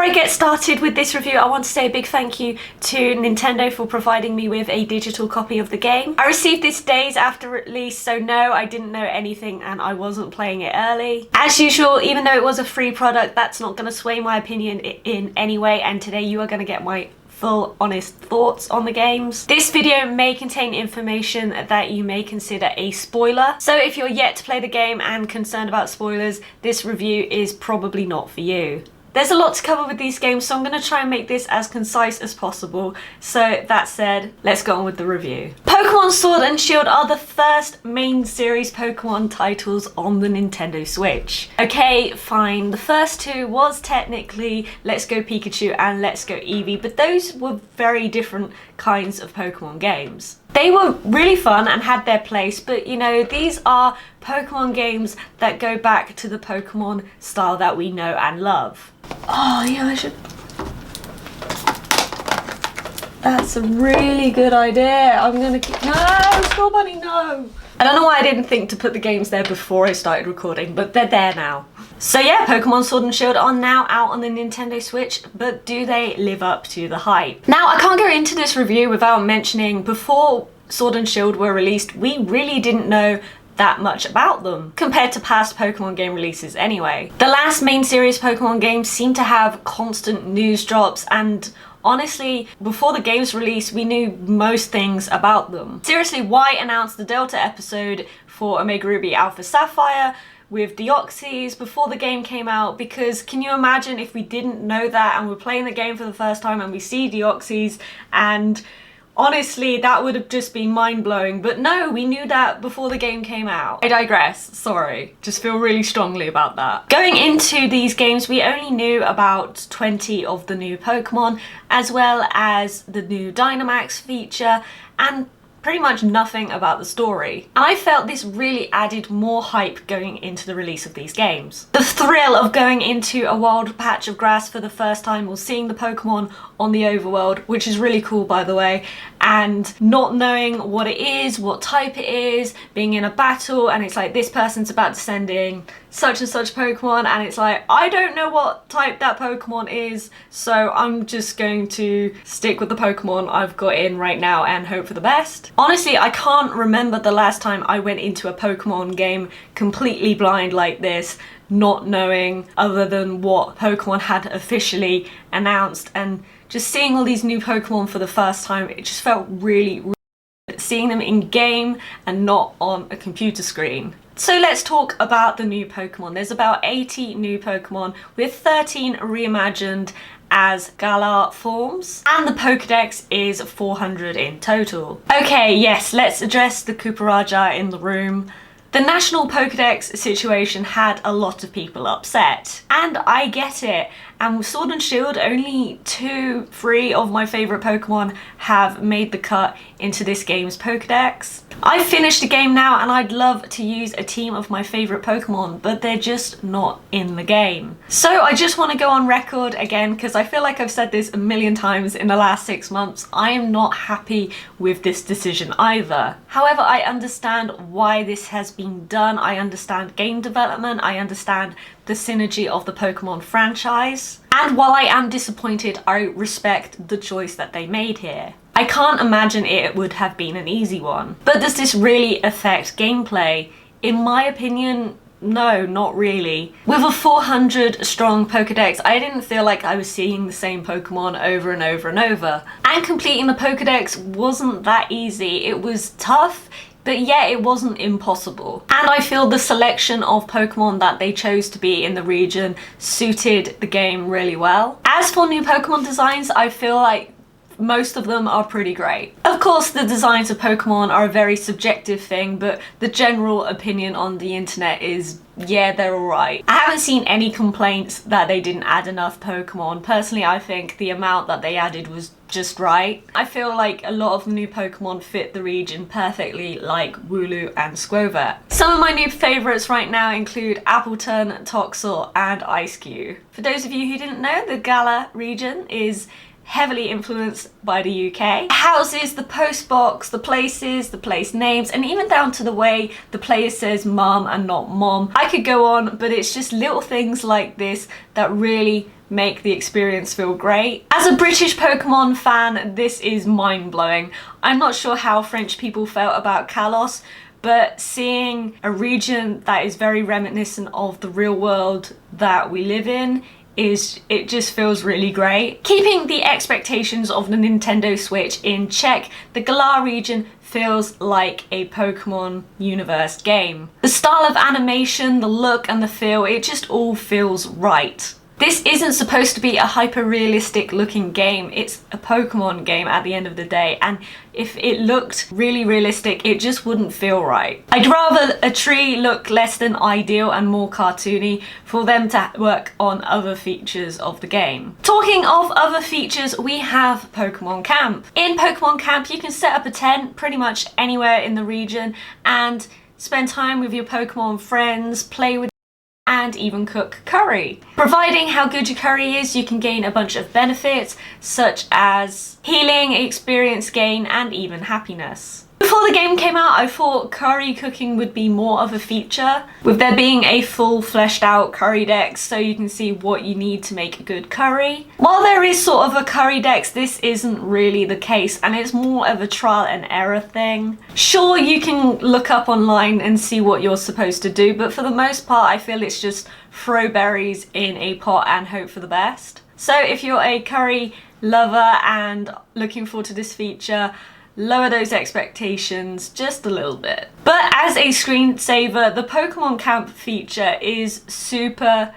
I get started with this review, I want to say a big thank you to Nintendo for providing me with a digital copy of the game. I received this days after release, so no, I didn't know anything and I wasn't playing it early. As usual, even though it was a free product, that's not going to sway my opinion in any way, and today you are going to get my full honest thoughts on the games. This video may contain information that you may consider a spoiler, so if you're yet to play the game and concerned about spoilers, this review is probably not for you. There's a lot to cover with these games, so I'm going to try and make this as concise as possible. So that said, let's go on with the review. Pokemon Sword and Shield are the first main series Pokemon titles on the Nintendo Switch. Okay, fine, the first two was technically Let's Go Pikachu and Let's Go Eevee, but those were very different kinds of Pokemon games. They were really fun and had their place, but you know, these are Pokemon games that go back to the Pokemon style that we know and love. Oh yeah, I should... That's a really good idea. I'm gonna keep... No, Skull Bunny, no! I don't know why I didn't think to put the games there before I started recording, but they're there now. So yeah, Pokemon Sword and Shield are now out on the Nintendo Switch, but do they live up to the hype? Now, I can't go into this review without mentioning, before Sword and Shield were released, we really didn't know that much about them, compared to past Pokemon game releases anyway. The last main series Pokemon games seem to have constant news drops, and honestly, before the game's release, we knew most things about them. Seriously, why announce the Delta episode for Omega Ruby Alpha Sapphire with Deoxys before the game came out? Because can you imagine if we didn't know that and we're playing the game for the first time and we see Deoxys, and honestly, that would have just been mind-blowing. But no, we knew that before the game came out. I digress, sorry. Just feel really strongly about that. Going into these games, we only knew about 20 of the new Pokemon, as well as the new Dynamax feature, and pretty much nothing about the story. And I felt this really added more hype going into the release of these games. The thrill of going into a wild patch of grass for the first time, or seeing the Pokemon on the overworld, which is really cool by the way, and not knowing what it is, what type it is, being in a battle and it's like this person's about to send in such and such Pokemon, and it's like, I don't know what type that Pokemon is, so I'm just going to stick with the Pokemon I've got in right now and hope for the best. Honestly, I can't remember the last time I went into a Pokemon game completely blind like this, not knowing other than what Pokemon had officially announced, and just seeing all these new Pokemon for the first time, it just felt really good seeing them in game and not on a computer screen. So let's talk about the new Pokemon. There's about 80 new Pokemon, with 13 reimagined as Galar forms, and the Pokedex is 400 in total. Okay, yes, let's address the Kuparaja in the room. The national Pokedex situation had a lot of people upset, and I get it. And with Sword and Shield, only 2-3 of my favourite Pokemon have made the cut into this game's Pokedex. I've finished the game now and I'd love to use a team of my favourite Pokemon, but they're just not in the game. So I just want to go on record again, because I feel like I've said this a million times in the last 6 months, I am not happy with this decision either. However, I understand why this has been done. I understand game development, I understand the synergy of the Pokemon franchise, and while I am disappointed, I respect the choice that they made here. I can't imagine it would have been an easy one. But does this really affect gameplay? In my opinion, no, not really. With a 400 strong Pokedex, I didn't feel like I was seeing the same Pokemon over and over and over. And completing the Pokedex wasn't that easy. It was tough, but yeah, it wasn't impossible. And I feel the selection of Pokemon that they chose to be in the region suited the game really well. As for new Pokemon designs, I feel like most of them are pretty great. Of course, the designs of Pokemon are a very subjective thing, but the general opinion on the internet is, yeah, they're alright. I haven't seen any complaints that they didn't add enough Pokemon. Personally, I think the amount that they added was just right. I feel like a lot of the new Pokemon fit the region perfectly, like Wooloo and Squirtle. Some of my new favourites right now include Appleton, Toxel and Ice-Cube. For those of you who didn't know, the Galar region is heavily influenced by the UK. Houses, the post box, the places, the place names, and even down to the way the player says mum and not mom. I could go on, but it's just little things like this that really make the experience feel great. As a British Pokemon fan, this is mind-blowing. I'm not sure how French people felt about Kalos, but seeing a region that is very reminiscent of the real world that we live in, it just feels really great. Keeping the expectations of the Nintendo Switch in check, the Galar region feels like a Pokemon universe game. The style of animation, the look and the feel, it just all feels right. This isn't supposed to be a hyper-realistic looking game, it's a Pokemon game at the end of the day, and if it looked really realistic, it just wouldn't feel right. I'd rather a tree look less than ideal and more cartoony for them to work on other features of the game. Talking of other features, we have Pokemon Camp. In Pokemon Camp, you can set up a tent pretty much anywhere in the region and spend time with your Pokemon friends, play with and even cook curry. Providing how good your curry is, you can gain a bunch of benefits such as healing, experience gain, and even happiness. Before the game came out, I thought curry cooking would be more of a feature, with there being a full fleshed out curry dex so you can see what you need to make a good curry. While there is sort of a curry dex, this isn't really the case and it's more of a trial and error thing. Sure, you can look up online and see what you're supposed to do, but for the most part I feel it's just throw berries in a pot and hope for the best. So if you're a curry lover and looking forward to this feature, lower those expectations just a little bit. But as a screensaver, the Pokemon Camp feature is super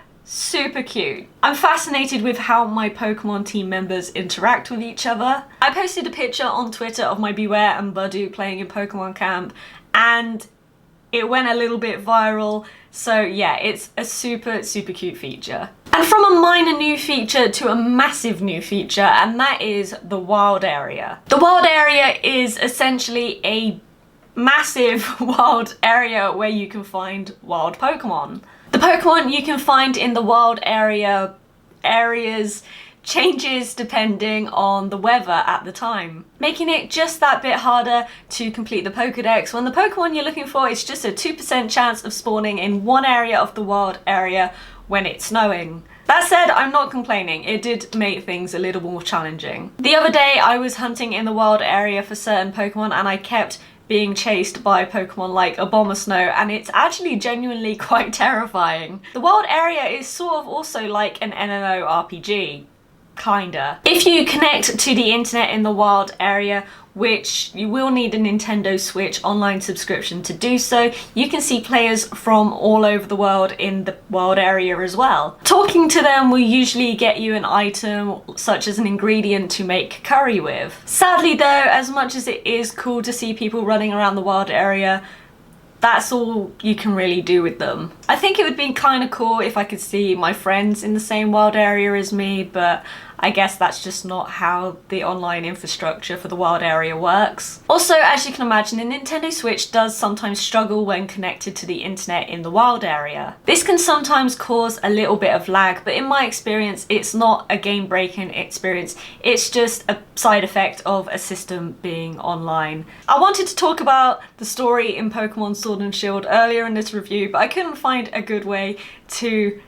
cute. I'm fascinated with how my Pokemon team members interact with each other. I posted a picture on Twitter of my Beware and Budu playing in Pokemon Camp and it went a little bit viral, so yeah, it's a super cute feature. And from a minor new feature to a massive new feature, and that is the wild area. The wild area is essentially a massive wild area where you can find wild Pokemon. The Pokemon you can find in the wild areas changes depending on the weather at the time, making it just that bit harder to complete the Pokédex when the Pokemon you're looking for is just a 2% chance of spawning in one area of the wild area when it's snowing. That said, I'm not complaining, it did make things a little more challenging. The other day I was hunting in the wild area for certain Pokemon and I kept being chased by Pokemon like Abomasnow, and it's actually genuinely quite terrifying. The wild area is sort of also like an MMORPG. Kinda. If you connect to the internet in the wild area, which you will need a Nintendo Switch online subscription to do so, you can see players from all over the world in the wild area as well. Talking to them will usually get you an item such as an ingredient to make curry with. Sadly though, as much as it is cool to see people running around the wild area, that's all you can really do with them. I think it would be kind of cool if I could see my friends in the same wild area as me, but I guess that's just not how the online infrastructure for the wild area works. Also, as you can imagine, the Nintendo Switch does sometimes struggle when connected to the internet in the wild area. This can sometimes cause a little bit of lag, but in my experience, it's not a game-breaking experience. It's just a side effect of a system being online. I wanted to talk about the story in Pokemon Sword and Shield earlier in this review, but I couldn't find a good way to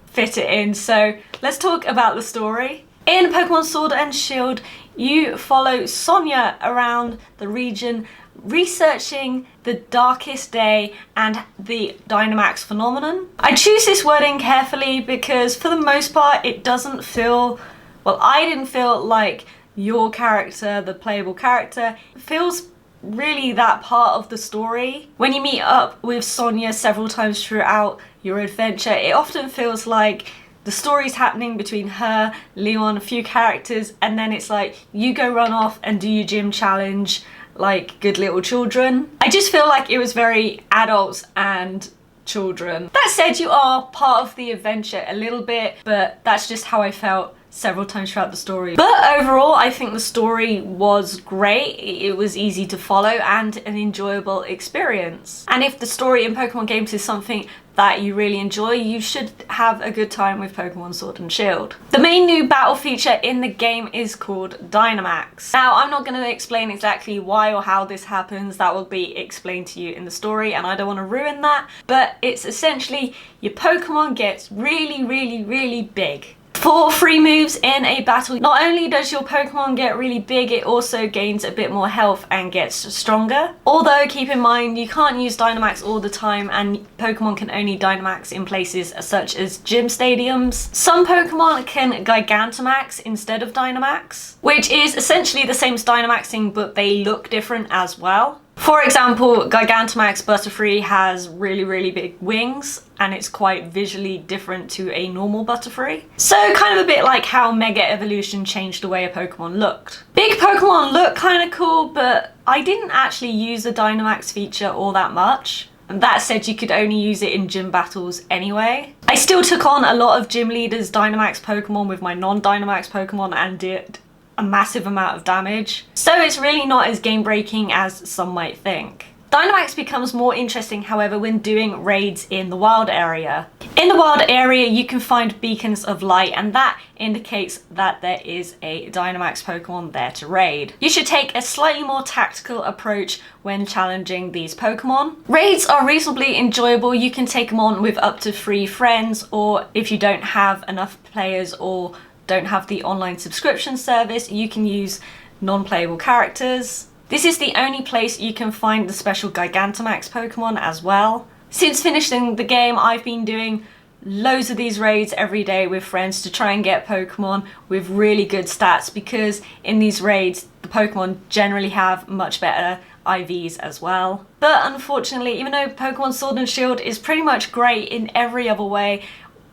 fit it in, so let's talk about the story. In Pokemon Sword and Shield, you follow Sonia around the region researching the Darkest Day and the Dynamax phenomenon. I choose this wording carefully because for the most part it doesn't feel, well, I didn't feel like your character, the playable character, feels really that part of the story. When you meet up with Sonia several times throughout your adventure, it often feels like the story's happening between her, Leon, a few characters, and then it's like you go run off and do your gym challenge like good little children. I just feel like it was very adults and children. That said, you are part of the adventure a little bit, but that's just how I felt several times throughout the story. But overall, I think the story was great. It was easy to follow and an enjoyable experience. And if the story in Pokemon games is something that you really enjoy, you should have a good time with Pokemon Sword and Shield. The main new battle feature in the game is called Dynamax. Now, I'm not going to explain exactly why or how this happens. That will be explained to you in the story, and I don't want to ruin that, but it's essentially your Pokemon gets really big. For free moves in a battle, not only does your Pokemon get really big, it also gains a bit more health and gets stronger. Although keep in mind, you can't use Dynamax all the time, and Pokemon can only Dynamax in places such as gym stadiums. Some Pokemon can Gigantamax instead of Dynamax, which is essentially the same as Dynamaxing, but they look different as well. For example, Gigantamax Butterfree has really big wings, and it's quite visually different to a normal Butterfree. So kind of a bit like how Mega Evolution changed the way a Pokemon looked. Big Pokemon look kind of cool, but I didn't actually use the Dynamax feature all that much. And that said, you could only use it in gym battles anyway. I still took on a lot of gym leaders' Dynamax Pokemon with my non-Dynamax Pokemon and did a massive amount of damage. So it's really not as game breaking as some might think. Dynamax becomes more interesting, however, when doing raids in the wild area. In the wild area, you can find beacons of light, and that indicates that there is a Dynamax Pokemon there to raid. You should take a slightly more tactical approach when challenging these Pokemon. Raids are reasonably enjoyable. You can take them on with up to 3 friends, or if you don't have enough players or don't have the online subscription service, you can use non-playable characters. This is the only place you can find the special Gigantamax Pokemon as well. Since finishing the game, I've been doing loads of these raids every day with friends to try and get Pokemon with really good stats, because in these raids, the Pokemon generally have much better IVs as well. But unfortunately, even though Pokemon Sword and Shield is pretty much great in every other way,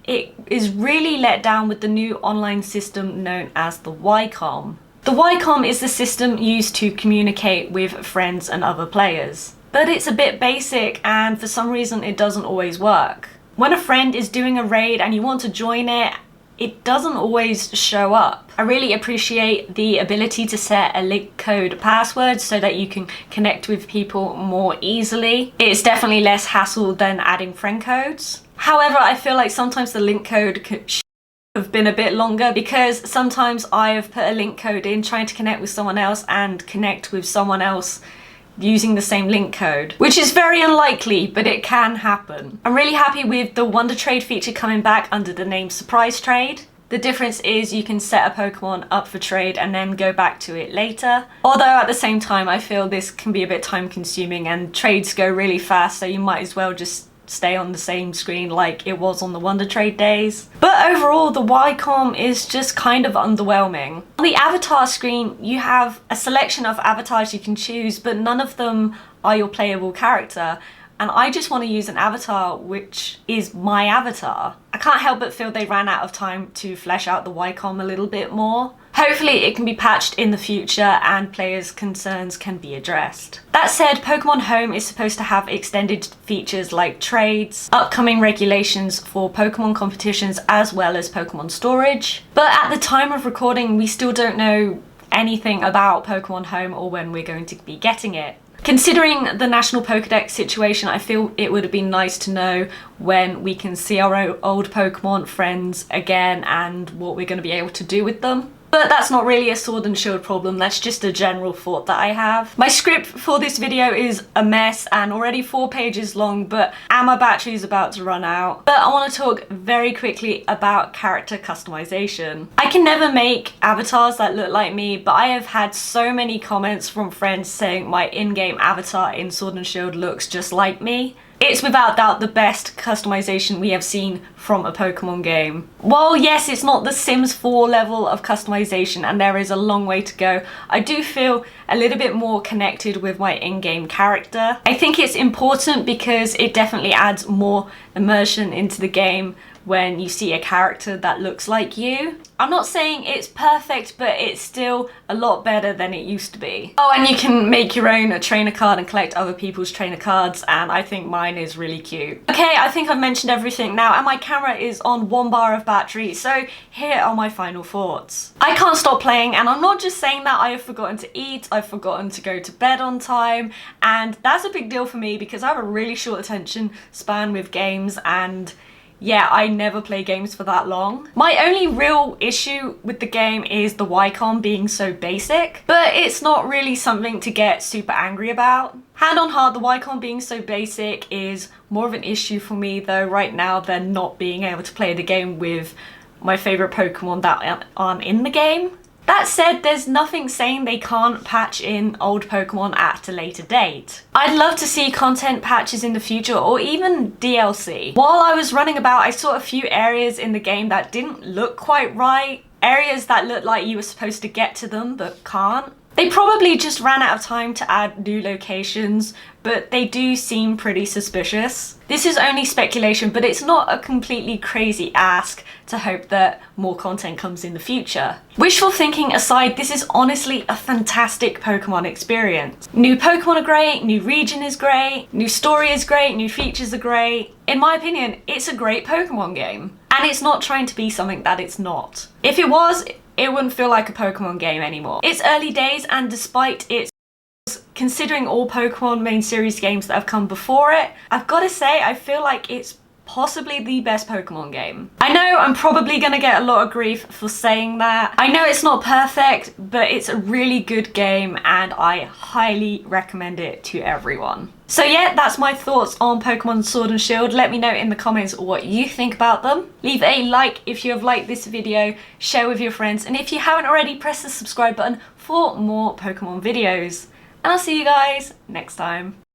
it is really let down with the new online system known as the YCOM. The YCOM is the system used to communicate with friends and other players. But it's a bit basic, and for some reason it doesn't always work. When a friend is doing a raid and you want to join it, it doesn't always show up. I really appreciate the ability to set a link code password so that you can connect with people more easily. It's definitely less hassle than adding friend codes. However, I feel like sometimes the link code should have been a bit longer, because sometimes I have put a link code in trying to connect with someone else and connect with someone else using the same link code, which is very unlikely, but it can happen. I'm really happy with the Wonder Trade feature coming back under the name Surprise Trade. The difference is you can set a Pokemon up for trade and then go back to it later. Although at the same time, I feel this can be a bit time consuming and trades go really fast, so you might as well just stay on the same screen like it was on the Wonder Trade days. But overall, the YCOM is just kind of underwhelming. On the avatar screen, you have a selection of avatars you can choose, but none of them are your playable character. And I just want to use an avatar which is my avatar. I can't help but feel they ran out of time to flesh out the YCOM a little bit more. Hopefully it can be patched in the future and players' concerns can be addressed. That said, Pokemon Home is supposed to have extended features like trades, upcoming regulations for Pokemon competitions, as well as Pokemon storage. But at the time of recording, we still don't know anything about Pokemon Home or when we're going to be getting it. Considering the National Pokédex situation, I feel it would have been nice to know when we can see our old Pokemon friends again and what we're going to be able to do with them. But that's not really a Sword and Shield problem, that's just a general thought that I have. My script for this video is a mess and already 4 pages long, and my battery is about to run out. But I want to talk very quickly about character customization. I can never make avatars that look like me, but I have had so many comments from friends saying my in-game avatar in Sword and Shield looks just like me. It's without doubt the best customization we have seen from a Pokemon game. While yes, it's not the Sims 4 level of customization and there is a long way to go, I do feel a little bit more connected with my in-game character. I think it's important because it definitely adds more immersion into the game when you see a character that looks like you. I'm not saying it's perfect, but it's still a lot better than it used to be. Oh, and you can make your own trainer card and collect other people's trainer cards, and I think mine is really cute. Okay, I think I've mentioned everything now, and my camera is on 1 bar of battery, so here are my final thoughts. I can't stop playing, and I'm not just saying that. I have forgotten to eat, I've forgotten to go to bed on time, and that's a big deal for me because I have a really short attention span with games, and yeah, I never play games for that long. My only real issue with the game is the YCOM being so basic, but it's not really something to get super angry about. Hand on heart, the YCOM being so basic is more of an issue for me though right now than not being able to play the game with my favourite Pokemon that aren't in the game. That said, there's nothing saying they can't patch in old Pokemon at a later date. I'd love to see content patches in the future or even DLC. While I was running about, I saw a few areas in the game that didn't look quite right. Areas that looked like you were supposed to get to them but can't. They probably just ran out of time to add new locations, but they do seem pretty suspicious. This is only speculation, but it's not a completely crazy ask to hope that more content comes in the future. Wishful thinking aside, this is honestly a fantastic Pokemon experience. New Pokemon are great, new region is great, new story is great, new features are great. In my opinion, it's a great Pokemon game. And it's not trying to be something that it's not. If it was, it wouldn't feel like a Pokemon game anymore. It's early days, and despite its considering all Pokemon main series games that have come before it, I've got to say I feel like it's possibly the best Pokemon game. I know I'm probably gonna get a lot of grief for saying that. I know it's not perfect, but it's a really good game and I highly recommend it to everyone. So yeah, that's my thoughts on Pokemon Sword and Shield. Let me know in the comments what you think about them. Leave a like if you have liked this video, share with your friends, and if you haven't already, press the subscribe button for more Pokemon videos. And I'll see you guys next time.